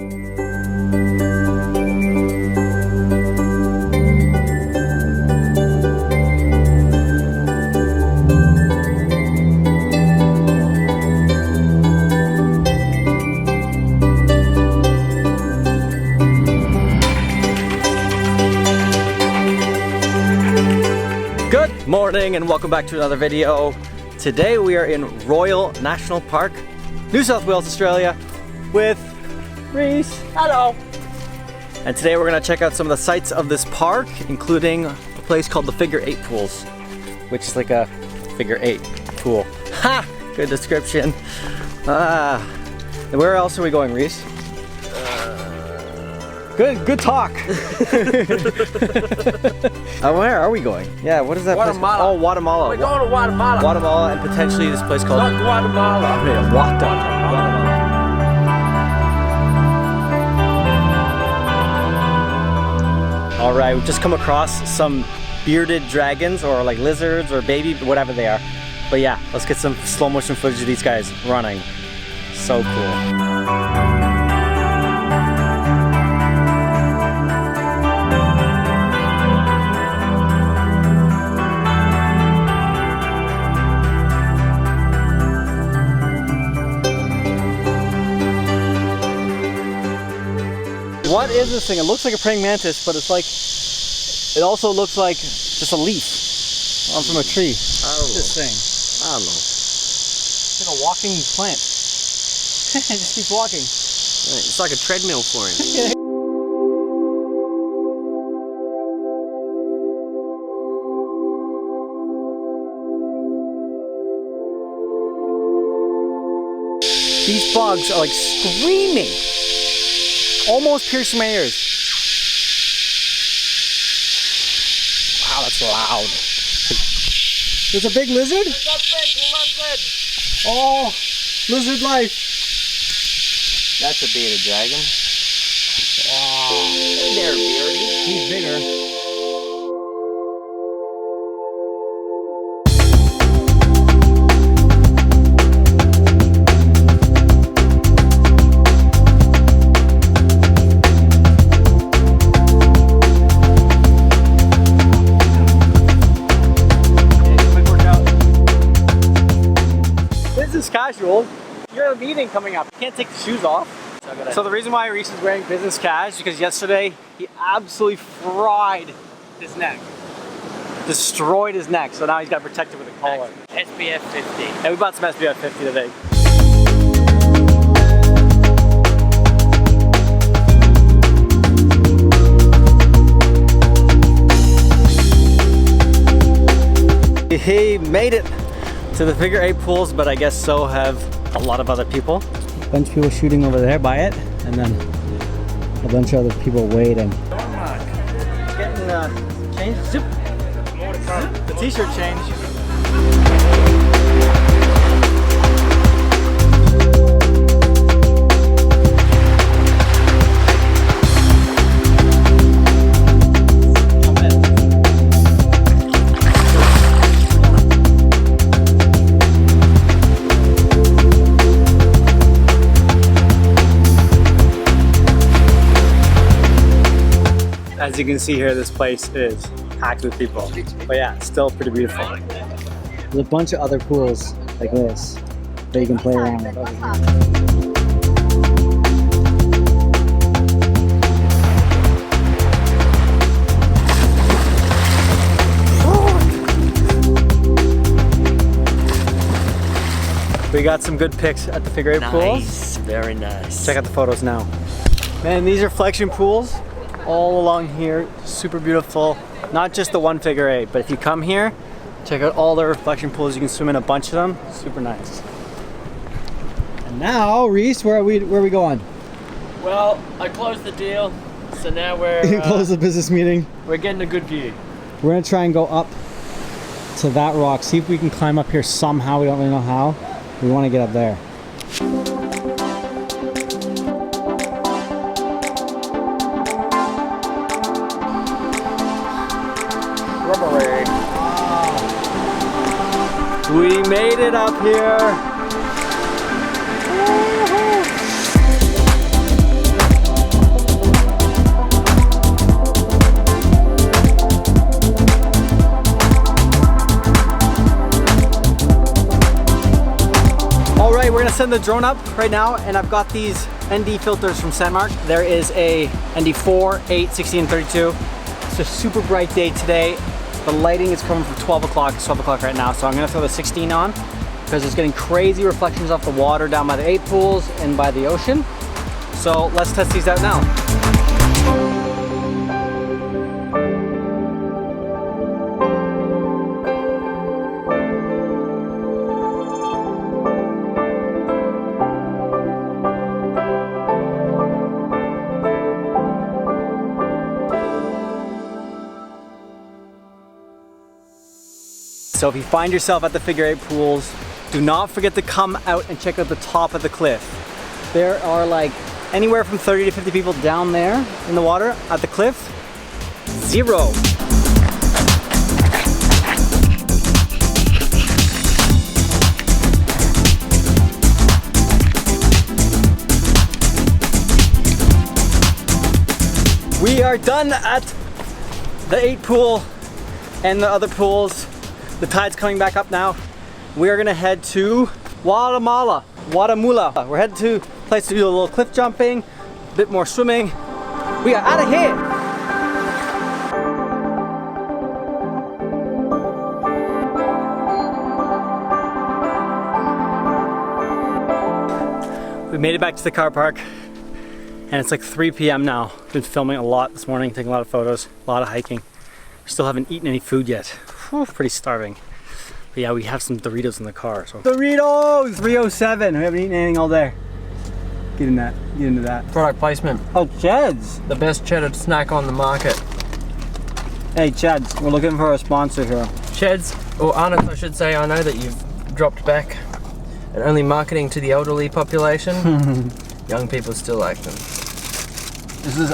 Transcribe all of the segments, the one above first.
Good morning and welcome back to another video. Today we are in Royal National Park, New South Wales, Australia with Reese. Hello. And today we're going to check out some of the sights of this park, including a place called the Figure 8 Pools, which is like a figure 8 pool. Ha! Good description. Where else are we going, Reese? Good talk. Where are we going? Yeah, what is that place? Oh, Guatemala. We're going to Guatemala. Guatemala and potentially this place called... Not Guatemala. Guatemala. All right, we've just come across some bearded dragons or like lizards or baby, whatever they are. But yeah, let's get some slow motion footage of these guys running. So cool. What is this thing? It looks like a praying mantis, but it's like, it also looks like just a leaf from a tree. What's this thing? I don't know. It's like a walking plant. It just keeps walking. It's like a treadmill for him. These bugs are like screaming. Almost piercing my ears. Wow, that's loud. There's a big lizard? There's a big lizard! Oh, lizard life. That's a bearded dragon. Wow. Hey there, Beardy. He's bigger. Casual. You have a meeting coming up. You can't take the shoes off. So the reason why Reese is wearing business cash is because yesterday he absolutely fried his neck. Destroyed his neck. So now he's got to protect it with a collar. SPF 50. And we bought some SPF 50 today. He made it to the Figure 8 pools, but I guess so have a lot of other people. A bunch of people shooting over there by it, and then a bunch of other people waiting. Getting change, zip, the t-shirt change. As you can see here, this place is packed with people. But yeah, it's still pretty beautiful. There's a bunch of other pools like this that you can play around with over here. We got some good pics at the Figure 8 pools. Very nice. Check out the photos now. Man, these are flexion pools all along here. Super beautiful. Not just the one Figure 8, but if you come here, check out all the reflection pools. You can swim in a bunch of them. Super nice. And now, Reese, where are we going? Well, I closed the deal, so now we're... You close the business meeting. We're getting a good view. We're gonna try and go up to that rock. See if we can climb up here somehow. We don't really know how. We want to get up there. We made it up here. send the drone up right now, and I've got these ND filters from Sandmark. There is a ND4, 8, 16, and 32. It's a super bright day today. The lighting is coming from 12 o'clock. It's 12 o'clock right now, so I'm gonna throw the 16 on because it's getting crazy reflections off the water down by the 8 pools and by the ocean. So let's test these out now. So if you find yourself at the figure 8 pools, do not forget to come out and check out the top of the cliff. There are like anywhere from 30 to 50 people down there in the water. At the cliff, 0. We are done at the 8 pool and the other pools. The tide's coming back up now. We are gonna head to Guatemala. We're headed to a place to do a little cliff jumping, a bit more swimming. We are out of here. We made it back to the car park, and it's like 3 p.m. now. Been filming a lot this morning, taking a lot of photos, a lot of hiking. Still haven't eaten any food yet. Whew, pretty starving. But yeah, we have some Doritos in the car. So Doritos! 307. We haven't eaten anything all day. Get into that. Product placement. Oh, Ched's. The best cheddar snack on the market. Hey, Ched's. We're looking for a sponsor here. Ched's, or Arnott, I should say. I know that you've dropped back and only marketing to the elderly population. Young people still like them.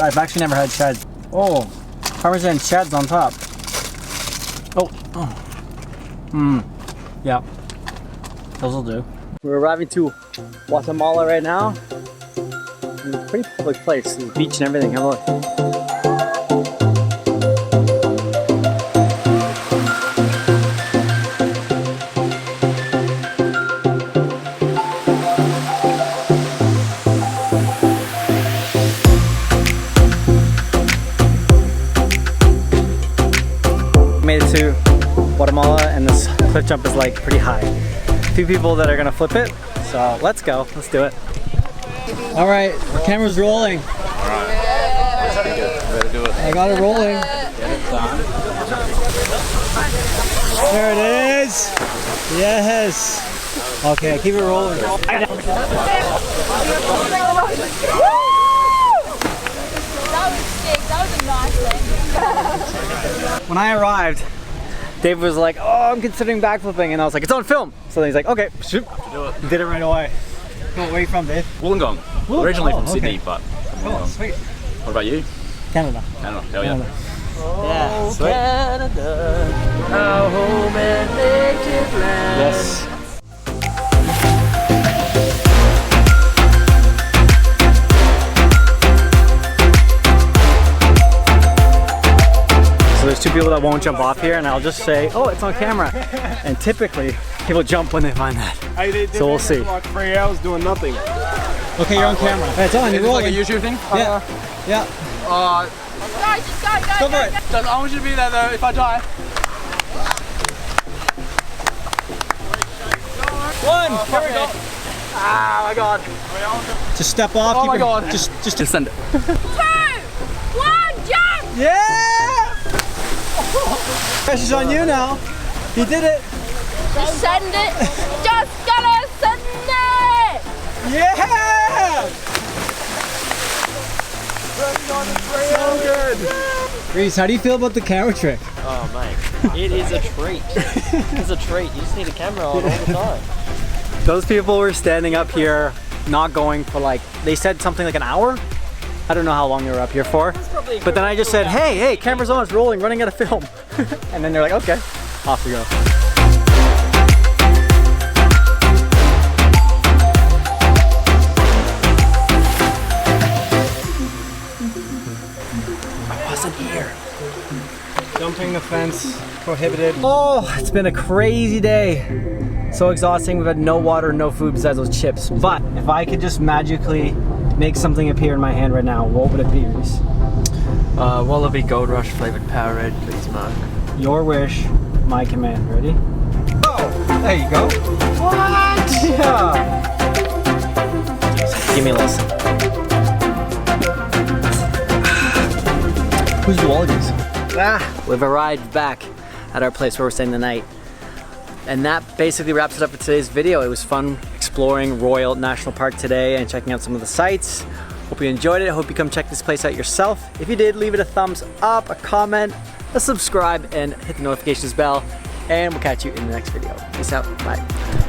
I've actually never had Ched's. Oh, Parmesan Ched's on top. Oh. Yeah. Those will do. We're arriving to Guatemala right now. It's a pretty public place. There's a beach and everything. Have a look. Made it to Guatemala, and this cliff jump is like pretty high. A few people that are gonna flip it, so let's go. Let's do it. All right, the camera's rolling. All right. Better do it. I got it rolling. There it is. Yes. Okay, keep it rolling. When I arrived, Dave was like, "Oh, I'm considering backflipping," and I was like, "It's on film." So then he's like, "Okay, shoot." Did it right away. Where are you from, Dave? Wollongong. Originally from Sydney, but from Wollongong. Sweet. What about you? Canada. Canada. Hell yeah. Yeah, sweet. Canada, our home and native land. Yes. There's 2 people that won't jump off here, and I'll just say, "Oh, it's on camera." And typically, people jump when they find that. So we'll see. Like 3 hours doing nothing. Okay, you're on camera. It's on. You're rolling. Like a YouTube thing? Yeah. Yeah. Guys, just go. Go for it. I want you to be there though if I die. 1. Here we go. Ah, my God. Just step off. Oh my God. Just send it. 2, 1, jump! Yeah! Pressure's on you now. He did it. Just send it. Just gotta send it! Yeah! So good. Reese, how do you feel about the camera trick? Oh, mate. It is a treat. It's a treat. You just need a camera on all the time. Those people were standing up here, not going for like, they said something like an hour? I don't know how long they were up here for. But then I just said, hey, camera's on, it's rolling, running out of film. And then they're like, okay, off we go. I wasn't here. Jumping the fence, prohibited. Oh, it's been a crazy day. So exhausting. We've had no water, no food besides those chips. But if I could just magically make something appear in my hand right now, what would it be, Reese? Wallaby Gold Rush flavored Powerade, please, Mark. Your wish, my command. Ready? Oh, there you go. What? Yeah. Give me a listen. Who's the Wallabies? We've arrived back at our place where we're staying the night. And that basically wraps it up for today's video. It was fun exploring Royal National Park today and checking out some of the sights. Hope you enjoyed it. Hope you come check this place out yourself. If you did, leave it a thumbs up, a comment, a subscribe, and hit the notifications bell. And we'll catch you in the next video. Peace out. Bye.